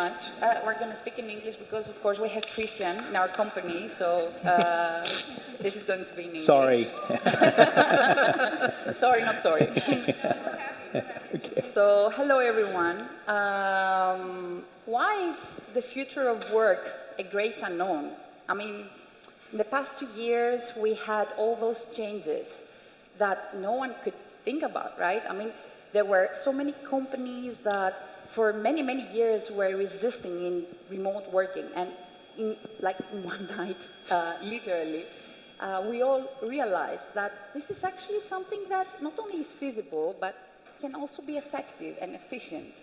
much. We're going to speak in English because, of course, we have Christian in our company, so this is going to be in English. Sorry. Sorry, not sorry. Okay. So, hello everyone. Why is the future of work a great unknown? I mean, in the past 2 years, we had all those changes that no one could think about, right? I mean, there were so many companies that for many, many years were resisting in remote working. And in one night, literally, we all realized that this is actually something that not only is feasible, but can also be effective and efficient.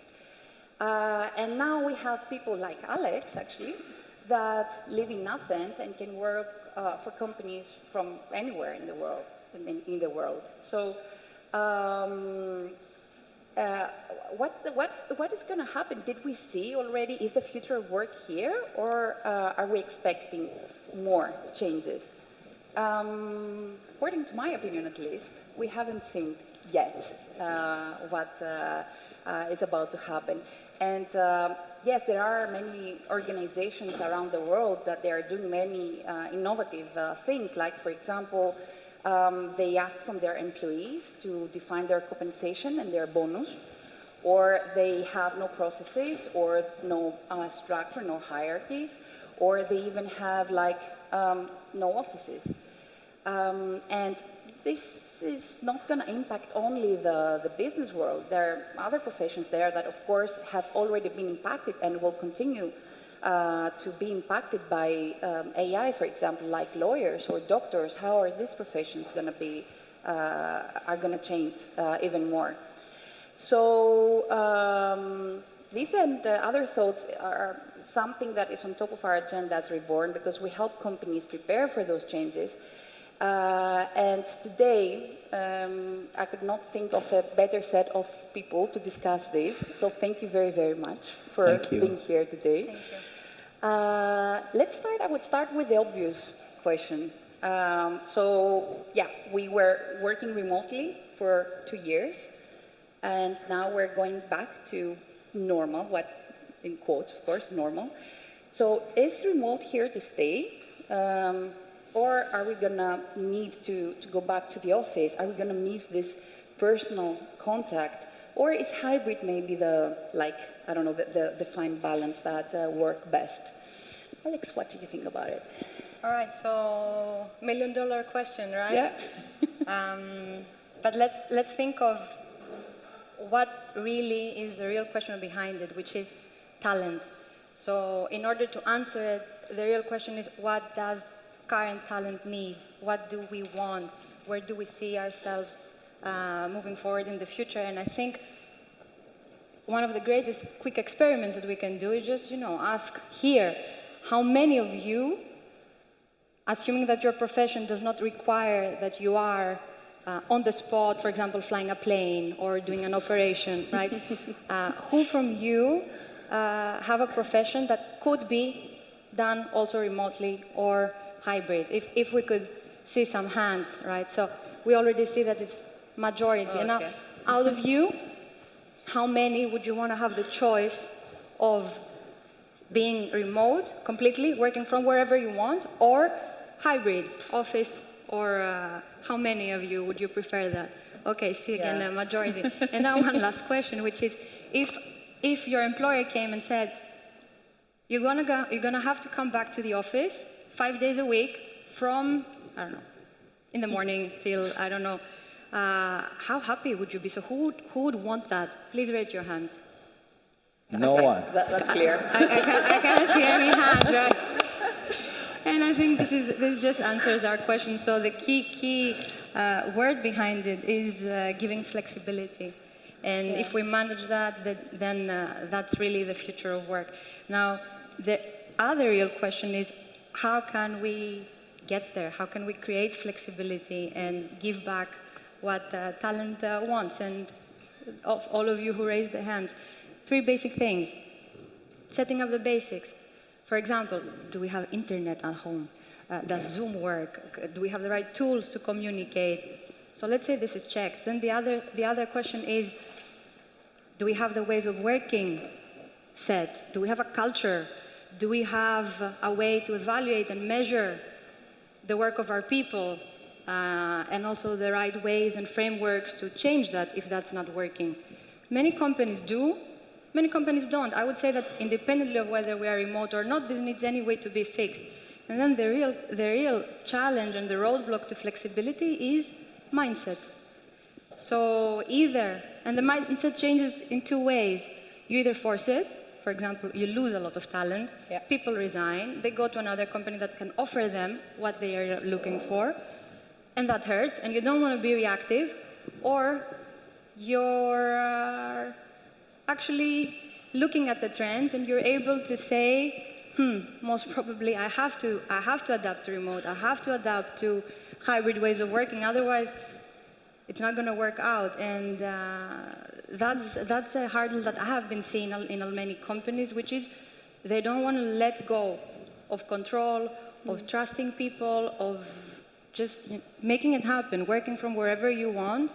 And now we have people like Alex, actually, that live in Athens and can work for companies from anywhere in the world. So, what is going to happen? Did we see already? Is the future of work here, or are we expecting more changes? According to my opinion, at least, we haven't seen yet what is about to happen. And yes, there are many organizations around the world that they are doing many innovative things, like, for example, they ask from their employees to define their compensation and their bonus, or they have no processes or no structure, no hierarchies, or they even have no offices. And this is not going to impact only the business world. There are other professions there that, of course, have already been impacted and will continue to be impacted by AI, for example, like lawyers or doctors. How are these professions going to be, are going to change even more? So these and other thoughts are something that is on top of our agenda as Reborn, because we help companies prepare for those changes. And today, I could not think of a better set of people to discuss this. So thank you very, very much for being here today. Thank you. Let's start. I would start with the obvious question. So, yeah, we were working remotely for 2 years, and now we're going back to normal, what in quotes, of course, normal. So, is remote here to stay? Or are we going to need to go back to the office? Are we going to miss this personal contact? Or is hybrid maybe the fine balance that work best? Alex, what do you think about it? All right, so $1 million question, right? Yeah. But let's think of what really is the real question behind it, which is talent. So in order to answer it, the real question is, what does current talent need? What do we want? Where do we see ourselves moving forward in the future? And I think one of the greatest quick experiments that we can do is just, ask here, how many of you, assuming that your profession does not require that you are on the spot, for example, flying a plane or doing an operation, right? Who from you have a profession that could be done also remotely or hybrid? If we could see some hands, right? So we already see that it's majority. Okay. And now, out of you, how many would you want to have the choice of being remote, completely, working from wherever you want, or hybrid, office, or how many of you would you prefer that? Okay, see again, the majority. And now one last question, which is, if your employer came and said, you're gonna have to come back to the office 5 days a week from, I don't know, in the morning till, I don't know, how happy would you be? So who would want that? Please raise your hands. No one. That's clear. I can't see any hands, right? And I think this just answers our question. So the key word behind it is giving flexibility. And if we manage that, then that's really the future of work. Now, the other real question is, how can we get there? How can we create flexibility and give back what talent wants? And of all of you who raised the hands, 3 basic things. Setting up the basics. For example, do we have internet at home? Does Zoom work? Do we have the right tools to communicate? So let's say this is checked. Then the other question is, do we have the ways of working set? Do we have a culture? Do we have a way to evaluate and measure the work of our people, and also the right ways and frameworks to change that if that's not working? Many companies do, many companies don't. I would say that independently of whether we are remote or not, this needs anyway to be fixed. And then the real challenge and the roadblock to flexibility is mindset. So either, and the mindset changes in two ways. You either force it, for example, you lose a lot of talent, people resign, they go to another company that can offer them what they are looking for, and that hurts, and you don't want to be reactive, or you're actually looking at the trends and you're able to say, most probably I have to adapt to remote, I have to adapt to hybrid ways of working, otherwise it's not going to work out. And that's a hurdle that I have been seeing in many companies, which is they don't want to let go of control, of trusting people, of just making it happen, working from wherever you want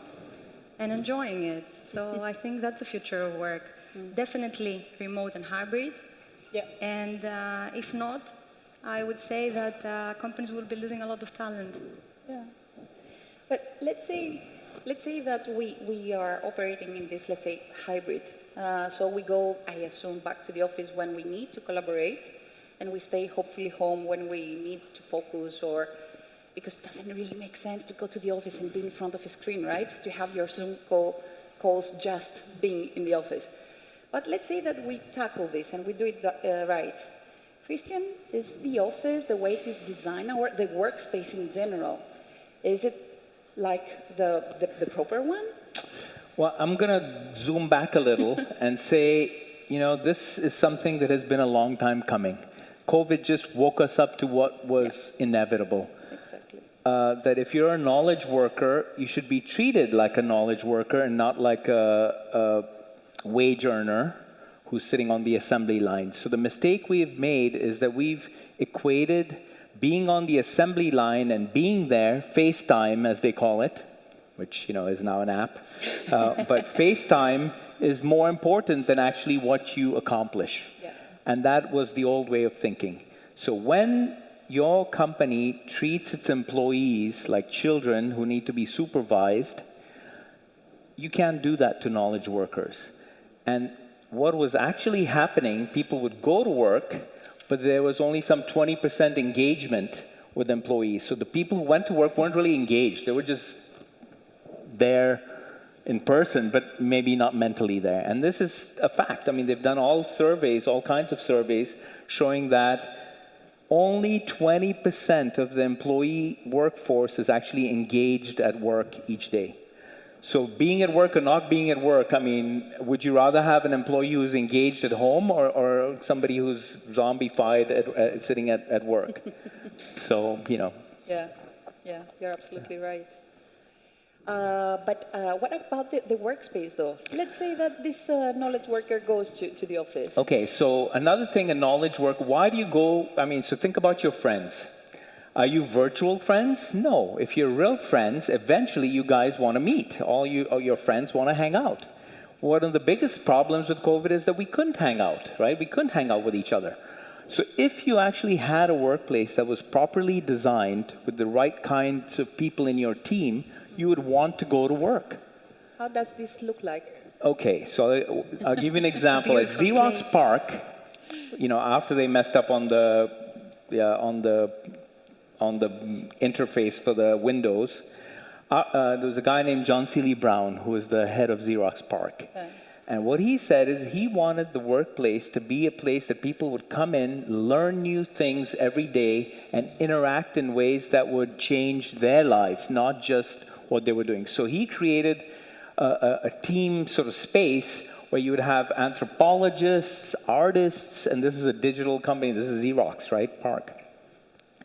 and enjoying it. So I think that's the future of work. Definitely remote and hybrid. Yeah. And if not, I would say that companies will be losing a lot of talent. Yeah. But let's say that we are operating in this, let's say, hybrid. So we go, I assume, back to the office when we need to collaborate, and we stay hopefully home when we need to focus, or because it doesn't really make sense to go to the office and be in front of a screen, right? To have your Zoom calls just being in the office. But let's say that we tackle this and we do it right. Christian, is the office, the way it is designed, or the workspace in general, is it like the proper one? Well, I'm going to zoom back a little and say, this is something that has been a long time coming. COVID just woke us up to what was inevitable. Exactly. That if you're a knowledge worker, you should be treated like a knowledge worker and not like a wage earner who's sitting on the assembly line. So the mistake we've made is that we've equated being on the assembly line and being there, FaceTime as they call it, which is now an app, but FaceTime is more important than actually what you accomplish. Yeah. And that was the old way of thinking. So when your company treats its employees like children who need to be supervised, you can't do that to knowledge workers. And what was actually happening, people would go to work, but there was only some 20% engagement with employees. So the people who went to work weren't really engaged. They were just there in person, but maybe not mentally there. And this is a fact. I mean, they've done all kinds of surveys, showing that only 20% of the employee workforce is actually engaged at work each day. So being at work or not being at work, I mean, would you rather have an employee who's engaged at home or somebody who's zombified sitting at work? So, Yeah, you're absolutely right. But what about the workspace, though? Let's say that this knowledge worker goes to the office. Okay, so another thing, a knowledge work, why do you go, so think about your friends. Are you virtual friends? No. If you're real friends, eventually you guys want to meet. All your friends want to hang out. One of the biggest problems with COVID is that we couldn't hang out, right? We couldn't hang out with each other. So if you actually had a workplace that was properly designed with the right kinds of people in your team, you would want to go to work. How does this look like? Okay, so I'll give you an example. At Xerox Park, after they messed up on the interface for the Windows, there was a guy named John Seeley Brown who was the head of Xerox Park. Okay. And what he said is he wanted the workplace to be a place that people would come in, learn new things every day, and interact in ways that would change their lives, not just what they were doing. So he created a team sort of space where you would have anthropologists, artists, and this is a digital company, this is Xerox, right, Park,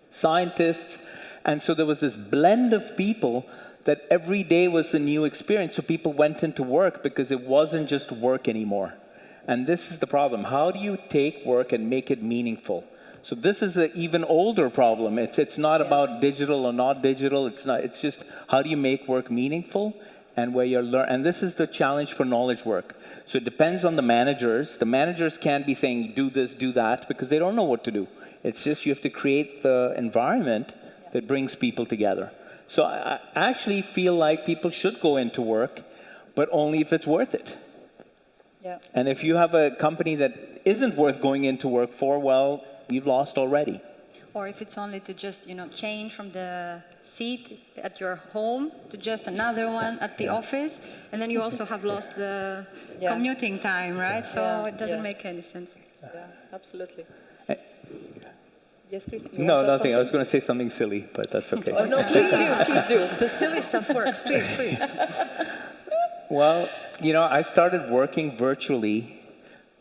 scientists, and so there was this blend of people that every day was a new experience. So people went into work because it wasn't just work anymore. And this is the problem. How do you take work and make it meaningful? So this is an even older problem. It's not about digital or not digital. It's just how do you make work meaningful and where you're and this is the challenge for knowledge work. So it depends on the managers. The managers can't be saying, do this, do that, because they don't know what to do. It's just you have to create the environment that brings people together. So I actually feel like people should go into work, but only if it's worth it. Yeah. And if you have a company that isn't worth going into work for, well, you've lost already. Or if it's only to just, change from the seat at your home to just another one at the office, and then you also have lost the commuting time, right? So it doesn't make any sense. Yeah, absolutely. Yes, Chris? No, nothing. I was going to say something silly, but that's okay. Oh, no, please do. The silly stuff works. Please. Well, I started working virtually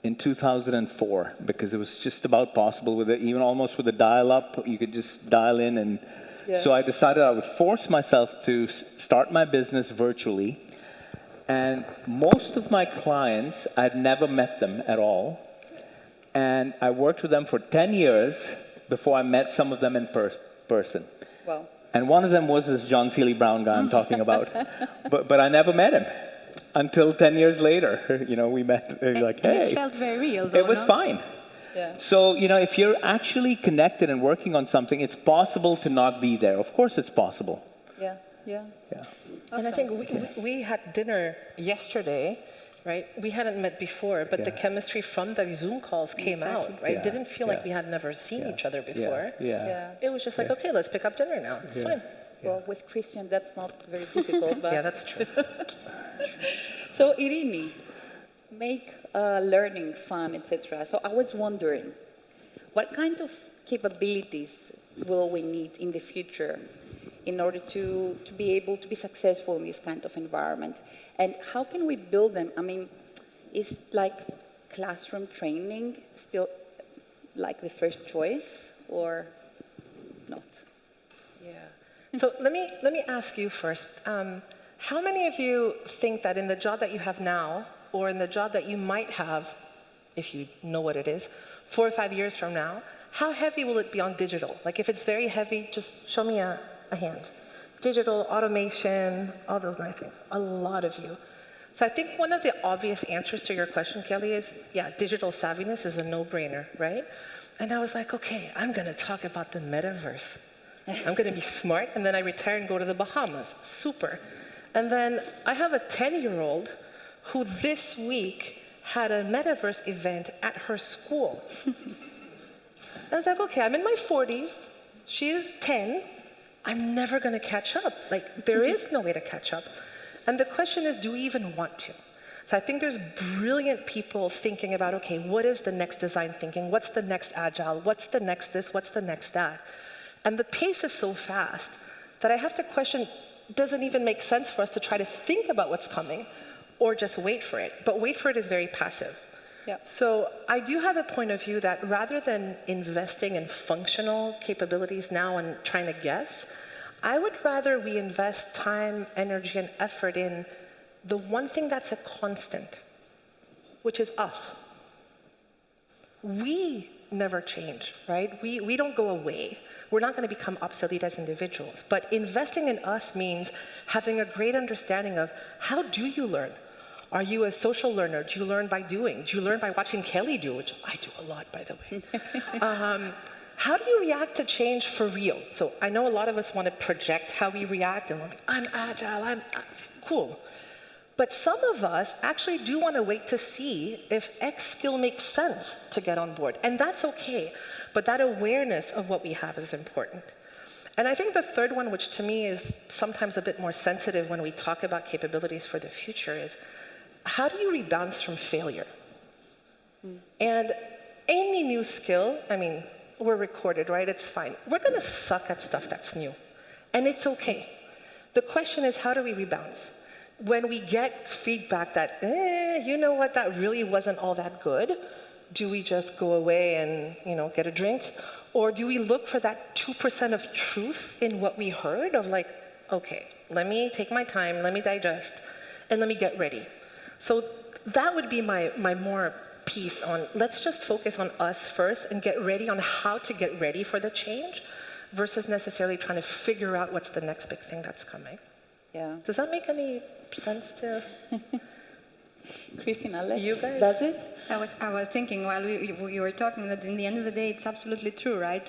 in 2004 because it was just about possible with it, even almost with a dial-up. You could just dial in, and so I decided I would force myself to start my business virtually. And most of my clients, I'd never met them at all, and I worked with them for 10 years before I met some of them in person. Wow. And one of them was this John Seeley Brown guy I'm talking about, but I never met him. Until 10 years later, we met, like, hey. And it felt very real, though, It was fine. Yeah. So, if you're actually connected and working on something, it's possible to not be there. Of course it's possible. Yeah. Awesome. And I think we had dinner yesterday, right? We hadn't met before, but the chemistry from the Zoom calls came out, right? It didn't feel like we had never seen each other before. It was just like, okay, let's pick up dinner now. It's fine. Well, with Christian, that's not very difficult. But Yeah, that's true. So, Irini, make learning fun, etc. So I was wondering, what kind of capabilities will we need in the future in order to be able to be successful in this kind of environment? And how can we build them? I mean, is like classroom training still like the first choice or not? Yeah. So let me ask you first. How many of you think that in the job that you have now, or in the job that you might have, if you know what it is, 4 or 5 years from now, how heavy will it be on digital? Like if it's very heavy, just show me a hand. Digital, automation, all those nice things. A lot of you. So I think one of the obvious answers to your question, Kelly, is, digital savviness is a no-brainer, right? And I was like, okay, I'm going to talk about the metaverse. I'm going to be smart, and then I retire and go to the Bahamas. Super. And then I have a 10-year-old who this week had a metaverse event at her school. I was like, okay, I'm in my 40s. She is 10. I'm never going to catch up. Like, there is no way to catch up. And the question is, do we even want to? So I think there's brilliant people thinking about, okay, what is the next design thinking? What's the next agile? What's the next this? What's the next that? And the pace is so fast that I have to question, does it even make sense for us to try to think about what's coming or just wait for it? But wait for it is very passive. Yeah. So I do have a point of view that rather than investing in functional capabilities now and trying to guess, I would rather we invest time, energy, and effort in the one thing that's a constant, which is us. We never change, right? We don't go away. We're not going to become obsolete as individuals. But investing in us means having a great understanding of how do you learn? Are you a social learner? Do you learn by doing? Do you learn by watching Kelly do, which I do a lot, by the way? How do you react to change for real? So I know a lot of us want to project how we react, and we're like, I'm agile, I'm cool. But some of us actually do want to wait to see if X skill makes sense to get on board. And that's okay. But that awareness of what we have is important. And I think the third one, which to me is sometimes a bit more sensitive when we talk about capabilities for the future, is how do you rebound from failure? And any new skill, I mean, we're recorded, right? It's fine. We're going to suck at stuff that's new. And it's okay. The question is, how do we rebound? When we get feedback that, you know what, that really wasn't all that good, do we just go away and, get a drink? Or do we look for that 2% of truth in what we heard of like, okay, let me take my time, let me digest, and let me get ready. So that would be my more piece on, let's just focus on us first and get ready on how to get ready for the change versus necessarily trying to figure out what's the next big thing that's coming. Yeah. Does that make any sense to Christine, Alex, you guys? does it? I was thinking while you were talking that in the end of the day, it's absolutely true, right?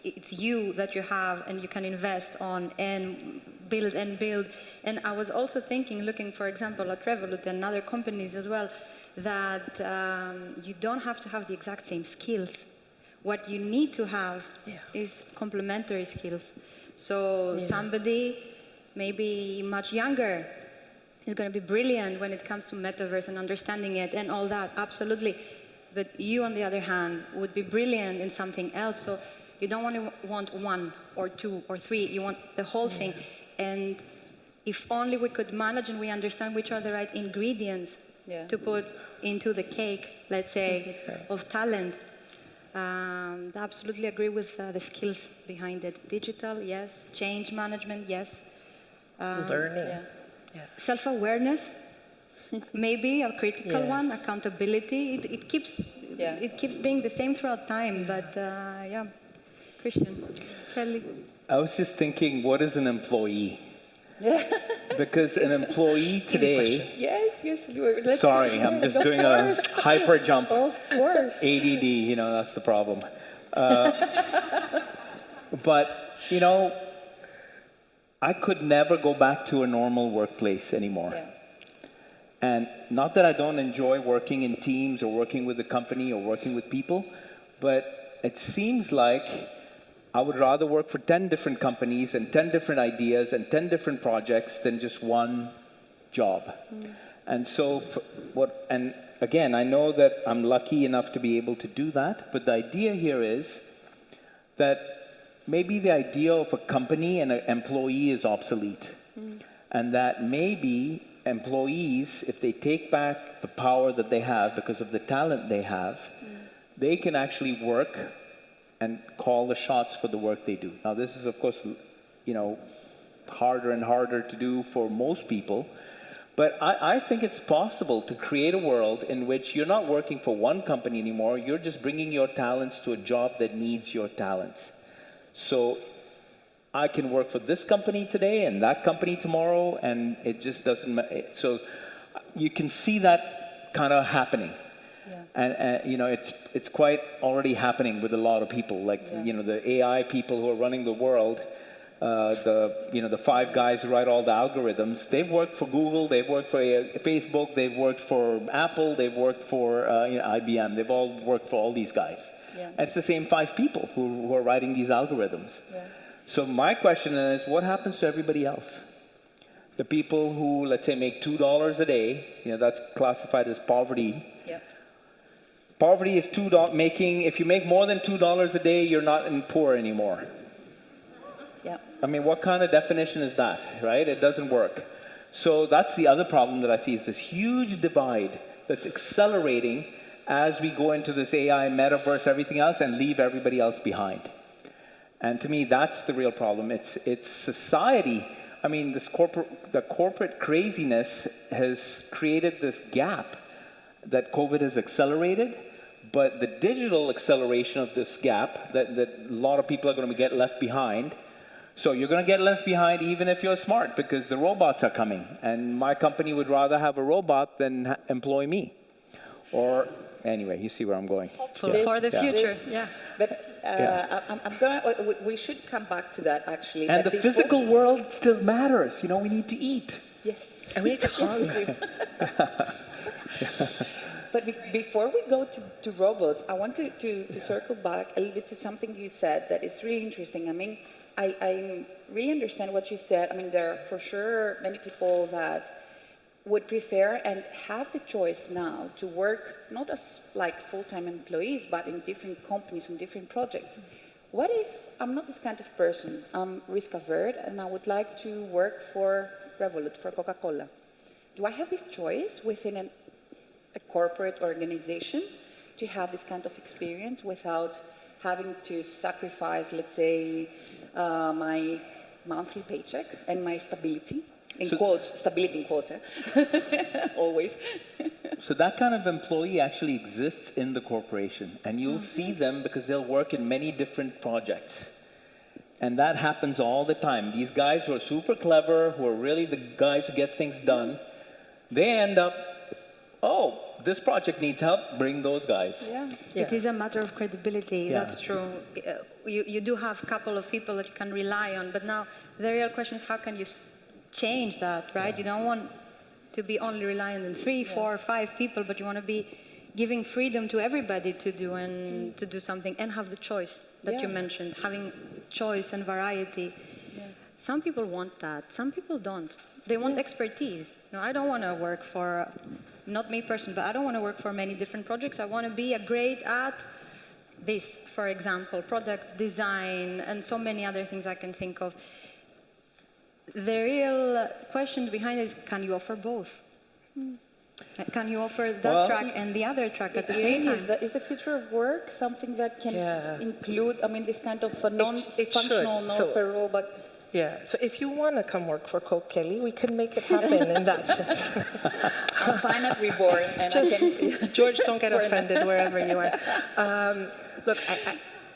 It's you that you have and you can invest on and build and build. And I was also thinking, looking, for example, at Revolut and other companies as well, that you don't have to have the exact same skills. What you need to have is complementary skills. So somebody maybe much younger is going to be brilliant when it comes to metaverse and understanding it and all that, absolutely. But you, on the other hand, would be brilliant in something else. So you don't want one or two or three. You want the whole thing. And if only we could manage and we understand which are the right ingredients to put into the cake, let's say, of talent. I absolutely agree with the skills behind it. Digital, yes. Change management, yes. learning? Self-awareness, maybe a critical one. Accountability. It keeps being the same throughout time. But Christian, Kelly. I was just thinking, what is an employee? Because an employee today. Yes. Let's Sorry, I'm just doing a hyper jump. Of course. ADD, that's the problem. But, I could never go back to a normal workplace anymore. Yeah. And not that I don't enjoy working in teams or working with a company or working with people, but it seems like I would rather work for 10 different companies and 10 different ideas and 10 different projects than just one job. And so, and again, I know that I'm lucky enough to be able to do that, but the idea here is that maybe the idea of a company and an employee is obsolete. And that maybe employees, if they take back the power that they have because of the talent they have, they can actually work and call the shots for the work they do. Now, this is, of course, harder and harder to do for most people. But I think it's possible to create a world in which you're not working for one company anymore. You're just bringing your talents to a job that needs your talents. So I can work for this company today and that company tomorrow, and it just doesn't matter. So you can see that kind of happening. And it's quite already happening with a lot of people, like the AI people who are running the world, the 5 guys who write all the algorithms. They've worked for Google, they've worked for Facebook, they've worked for Apple, they've worked for IBM. They've all worked for all these guys. And it's the same 5 people who are writing these algorithms. So my question is, what happens to everybody else? The people who, let's say, make $2 a day, that's classified as poverty. Poverty is if you make more than $2 a day, you're not in poor anymore. I mean, what kind of definition is that, right? It doesn't work. So that's the other problem that I see, is this huge divide that's accelerating as we go into this AI, metaverse, everything else, and leave everybody else behind. And to me, that's the real problem. It's society. I mean, the corporate craziness has created this gap that COVID has accelerated, but the digital acceleration of this gap, that a lot of people are going to get left behind. So you're going to get left behind even if you're smart, because the robots are coming. And my company would rather have a robot than employ me. Or, anyway, you see where I'm going. For the future, But we should come back to that, actually. And the physical world still matters. We need to eat. Yes. And we need to hug. But before we go to robots, I want to circle back a little bit to something you said that is really interesting. I mean, I really understand what you said. I mean, there are for sure many people that would prefer and have the choice now to work not as like full-time employees, but in different companies and different projects. What if I'm not this kind of person? I'm risk-averse and I would like to work for Revolut, for Coca-Cola. Do I have this choice within a corporate organization to have this kind of experience without having to sacrifice, let's say, my monthly paycheck and my stability? Stability in quotes, always. So that kind of employee actually exists in the corporation, and you'll see them because they'll work in many different projects. And that happens all the time. These guys who are super clever, who are really the guys who get things done, they end up, oh, this project needs help, bring those guys. Yeah. It is a matter of credibility, Yeah. that's true. You do have a couple of people that you can rely on, but now the real question is how can you change that, right? You don't want to be only reliant on 3, 4, 5 people, but you want to be giving freedom to everybody to do something and have the choice that you mentioned, having choice and variety. Yeah. Some people want that, some people don't. They want expertise. You know, I don't want to work for, not me personally, but I don't want to work for many different projects. I want to be great at this, for example, product design and so many other things I can think of. The real question behind it is, can you offer both? Can you offer that track and the other track at the same time? Is the future of work something that can include, I mean, this kind of a non-functional, non-payroll, but... Yeah, so if you want to come work for Coke, Kelly, we can make it happen in that sense. I'm fine at Reborn, and I can... George, don't get offended wherever you are. Look,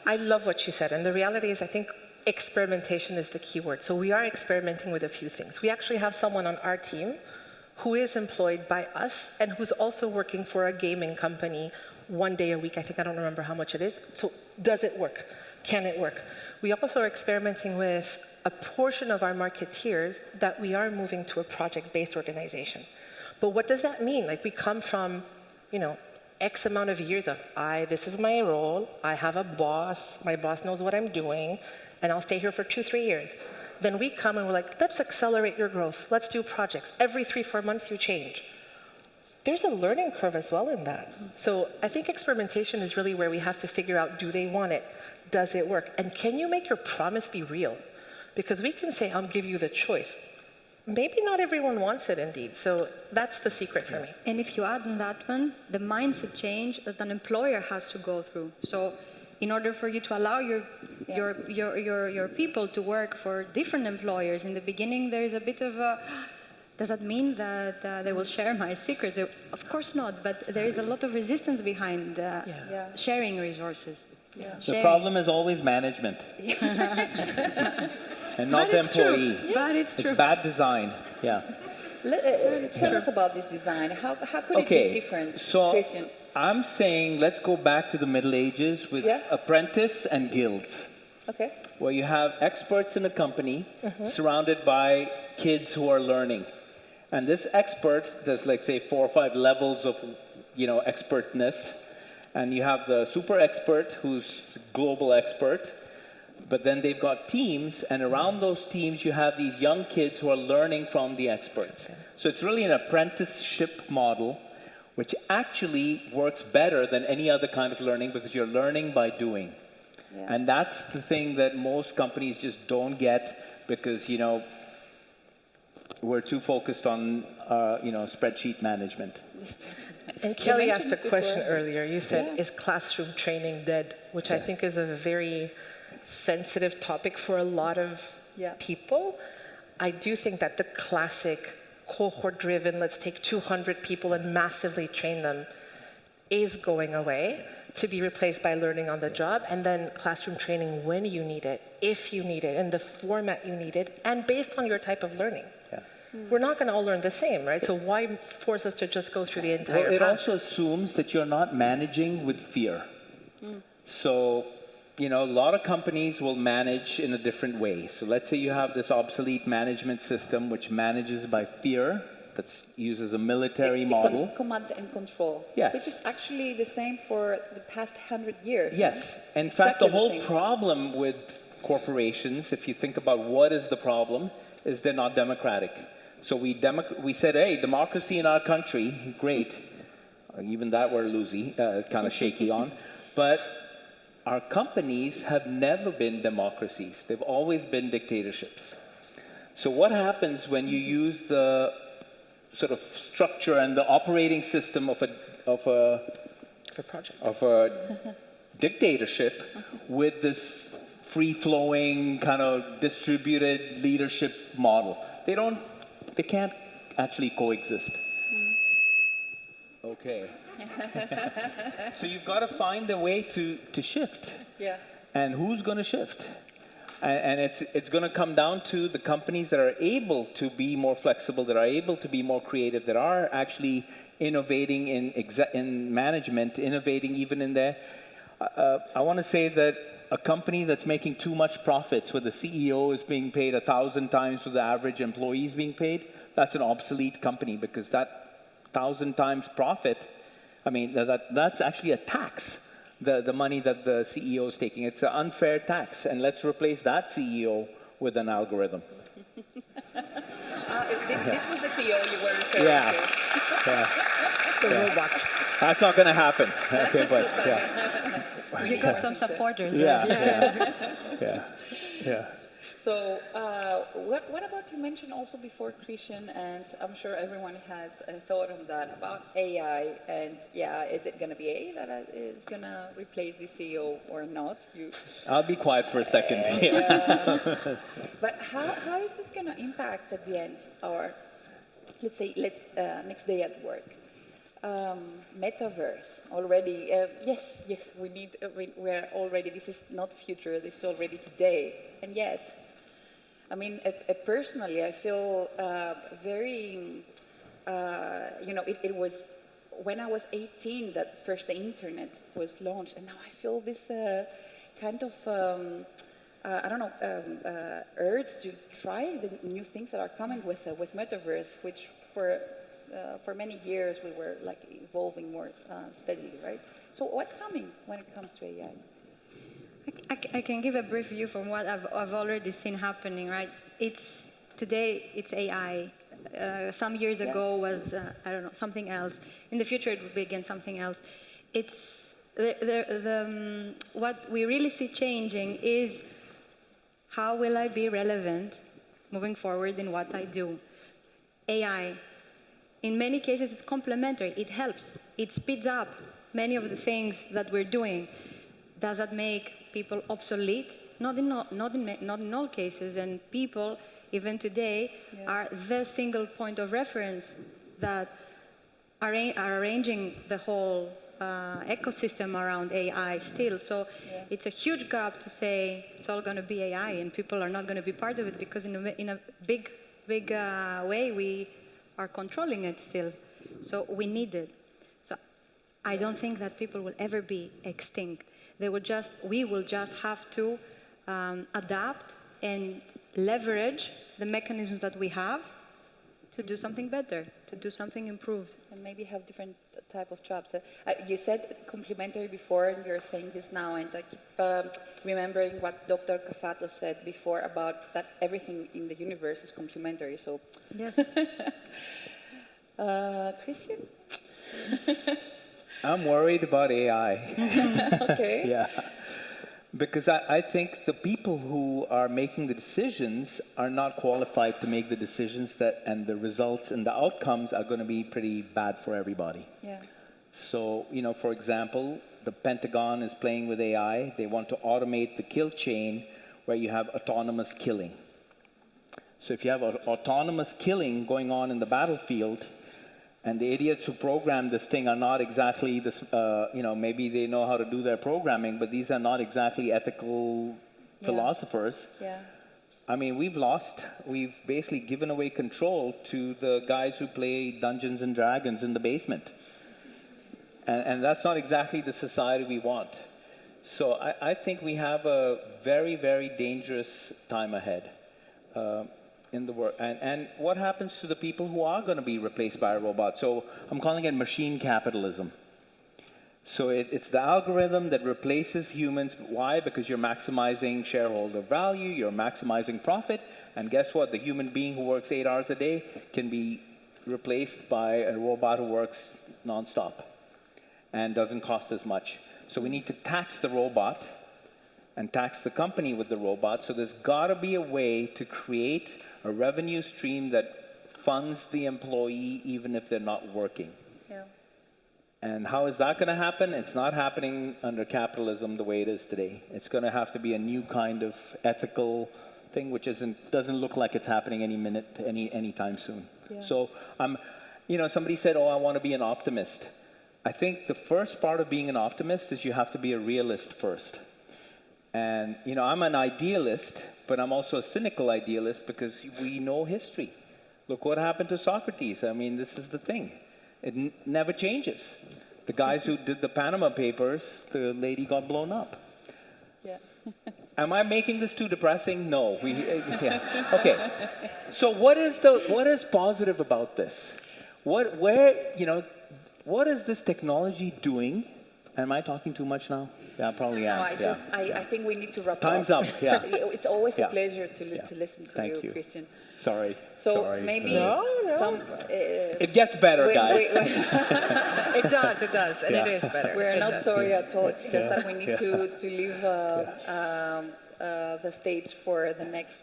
I love what you said, and the reality is I think experimentation is the key word. So we are experimenting with a few things. We actually have someone on our team who is employed by us and who's also working for a gaming company 1 day a week. I think I don't remember how much it is. So does it work? Can it work? We also are experimenting with a portion of our marketeers that we are moving to a project-based organization. But what does that mean? Like we come from, you know, X amount of years of, this is my role, I have a boss, my boss knows what I'm doing, and I'll stay here for 2-3 years. Then we come and we're like, let's accelerate your growth. Let's do projects. Every 3-4 months you change. There's a learning curve as well in that. So I think experimentation is really where we have to figure out, do they want it? Does it work? And can you make your promise be real? Because we can say, I'll give you the choice. Maybe not everyone wants it indeed. So that's the secret for me. And if you add on that one, the mindset change that an employer has to go through. So in order for you to allow your people to work for different employers, in the beginning there is a bit of a, does that mean that they will share my secrets? Of course not, but there is a lot of resistance behind sharing resources. Yeah. The problem is always management. And not the employee. True. But it's true. It's bad design. Yeah. Tell us about this design. How could it be different, so Christian? I'm saying let's go back to the Middle Ages with apprentice and guilds. Okay. Where you have experts in a company surrounded by kids who are learning. And this expert, there's like say 4 or 5 levels of, you know, expertness. And you have the super expert who's global expert. But then they've got teams, and around those teams you have these young kids who are learning from the experts. So it's really an apprenticeship model, which actually works better than any other kind of learning because you're learning by doing. Yeah. And that's the thing that most companies just don't get because, you know, we're too focused on, you know, spreadsheet management. And Kelly asked a question earlier. You said, is classroom training dead? Which I think is a very sensitive topic for a lot of people. I do think that the classic cohort-driven, let's take 200 people and massively train them, is going away to be replaced by learning on the job, and then classroom training when you need it, if you need it, in the format you need it, and based on your type of learning. Yeah. We're not going to all learn the same, right? So why force us to just go through the entire it path? also assumes that you're not managing with fear. So, you know, a lot of companies will manage in a different way. So let's say you have this obsolete management system which manages by fear, that uses a military model. Command and control. Yes. Which is actually the same for the past 100 years. Yes. In fact, the whole problem with corporations, if you think about what is the problem, is they're not democratic. So we said, hey, democracy in our country, great. Even that we're loosey, kind of shaky on. But our companies have never been democracies. They've always been dictatorships. So what happens when you use the sort of structure and the operating system of a dictatorship with this free-flowing kind of distributed leadership model? They can't actually coexist. Okay. So you've got to find a way to shift. Yeah. And who's going to shift? And it's going to come down to the companies that are able to be more flexible, that are able to be more creative, that are actually innovating in management, innovating even in their... I want to say that a company that's making too much profits, where the CEO is being paid 1,000 times what the average employee is being paid, that's an obsolete company, because that 1,000 times profit, I mean, that's actually a tax. The money that the CEO is taking. It's an unfair tax, and let's replace that CEO with an algorithm. This was the CEO you were referring to. The robots. That's not going to happen. Okay, but yeah. You got some supporters there. Yeah. So what about, you mentioned also before, Christian, and I'm sure everyone has a thought on that, about AI, and is it going to be AI that is going to replace the CEO or not? I'll be quiet for a second. But how is this going to impact at the end our, let's say, next day at work? Metaverse already. Yes, we're already, this is not future, this is already today, and yet, I mean, personally, I feel very, it was when I was 18 that first the internet was launched, and now I feel this kind of, urge to try the new things that are coming with Metaverse, which for many years we were like evolving more steadily, right? So what's coming when it comes to AI? I can give a brief view from what I've already seen happening, right? Today it's AI. Some years ago was, something else. In the future it will be again something else. It's what we really see changing is how will I be relevant moving forward in what I do. AI, in many cases it's complementary, it helps, it speeds up many of the things that we're doing. Does that make people obsolete? Not in all cases, and people, even today, are the single point of reference that are arranging the whole ecosystem around AI still. So it's a huge gap to say it's all going to be AI and people are not going to be part of it, because in a big way we are controlling it still. So we need it. So I don't think that people will ever be extinct. We will just have to adapt and leverage the mechanisms that we have to do something better, to do something improved. And maybe have different type of jobs. You said complementary before, and you're saying this now, and I keep remembering what Dr. Kathatos said before about that everything in the universe is complementary. So yes. Christian? I'm worried about AI. Okay. Yeah. Because I think the people who are making the decisions are not qualified to make the decisions and the results and the outcomes are going to be pretty bad for everybody. Yeah. So, for example, the Pentagon is playing with AI. They want to automate the kill chain where you have autonomous killing. So if you have autonomous killing going on in the battlefield, and the idiots who program this thing are not exactly this, maybe they know how to do their programming, but these are not exactly ethical philosophers. Yeah. I mean, we've basically given away control to the guys who play Dungeons and Dragons in the basement. And that's not exactly the society we want. So I think we have a very, very dangerous time ahead. In the world. And what happens to the people who are going to be replaced by a robot? So I'm calling it machine capitalism. So it's the algorithm that replaces humans. Why? Because you're maximizing shareholder value, you're maximizing profit, and guess what? The human being who works 8 hours a day can be replaced by a robot who works nonstop and doesn't cost as much. So we need to tax the robot and tax the company with the robot. So there's got to be a way to create a revenue stream that funds the employee even if they're not working. Yeah. And how is that going to happen? It's not happening under capitalism the way it is today. It's going to have to be a new kind of ethical thing, which doesn't look like it's happening anytime soon. Yeah. So somebody said, I want to be an optimist. I think the first part of being an optimist is you have to be a realist first. And, I'm an idealist, but I'm also a cynical idealist because we know history. Look what happened to Socrates. I mean, this is the thing. It never changes. The guys who did the Panama Papers, the lady got blown up. Yeah. Am I making this too depressing? No. Yeah. Okay. So what is positive about this? What is this technology doing? Am I talking too much now? Yeah, I probably am. No, I think we need to wrap Time's up. up. Yeah. It's always Yeah. a pleasure to listen to Thank you. Christian. Sorry. So Sorry. maybe No. some. It gets better, guys. It does, and Yeah. it is better. We're It not does. sorry at all. It's just Yeah. that we need to leave the stage for the next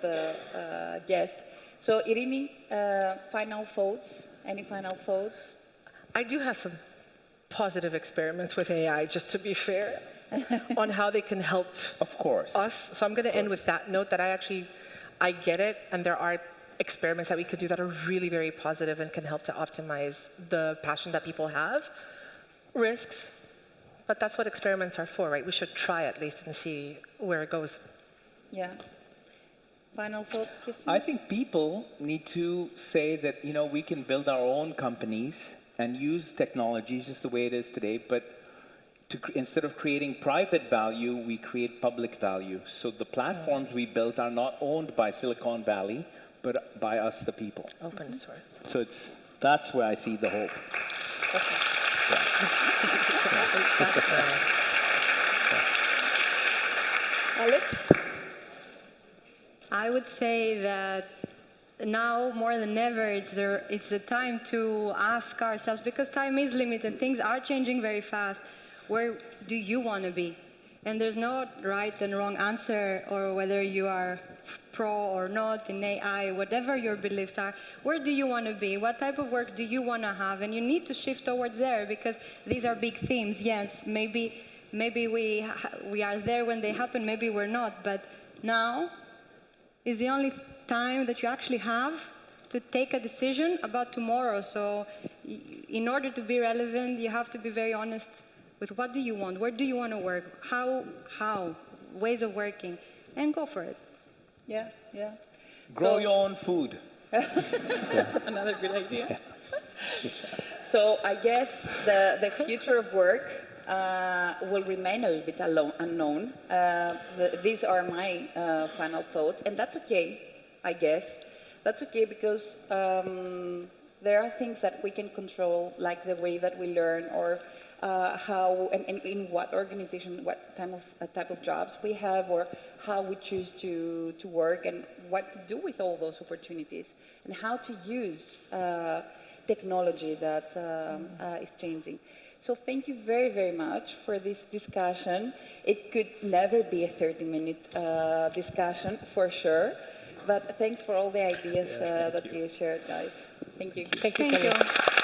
guest. So, Irini, final thoughts? Any final thoughts? I do have some positive experiments with AI, just to be fair, on how they can help Of course. us. So I'm going to end with that note that I get it, and there are experiments that we could do that are really very positive and can help to optimize the passion that people have. Risks, but that's what experiments are for, right? We should try at least and see where it goes. Yeah. Final thoughts, Christian? I think people need to say that, we can build our own companies and use technology just the way it is today, but instead of creating private value, we create public value. So the platforms we built are not owned by Silicon Valley, but by us, the people. Open source. So that's where I see the hope. That's nice. Alex? I would say that now more than ever, it's the time to ask ourselves, because time is limited, things are changing very fast. Where do you want to be? And there's no right and wrong answer, or whether you are pro or not in AI, whatever your beliefs are. Where do you want to be? What type of work do you want to have? And you need to shift towards there, because these are big themes. Yes, maybe we are there when they happen, maybe we're not, but now is the only time that you actually have to take a decision about tomorrow. So in order to be relevant, you have to be very honest with what do you want, where do you want to work, how, ways of working, and go for it. Yeah. Grow So- your own food. Another good idea. So I guess the future of work will remain a little bit unknown. These are my final thoughts, and that's okay, I guess. That's okay because there are things that we can control, like the way that we learn, or how and in what organization, what type of jobs we have, or how we choose to work, and what to do with all those opportunities, and how to use technology that is changing. So thank you very, very much for this discussion. It could never be a 30-minute discussion, for sure. But thanks for all the ideas that you shared, guys. Thank you. Thank you. Thank you.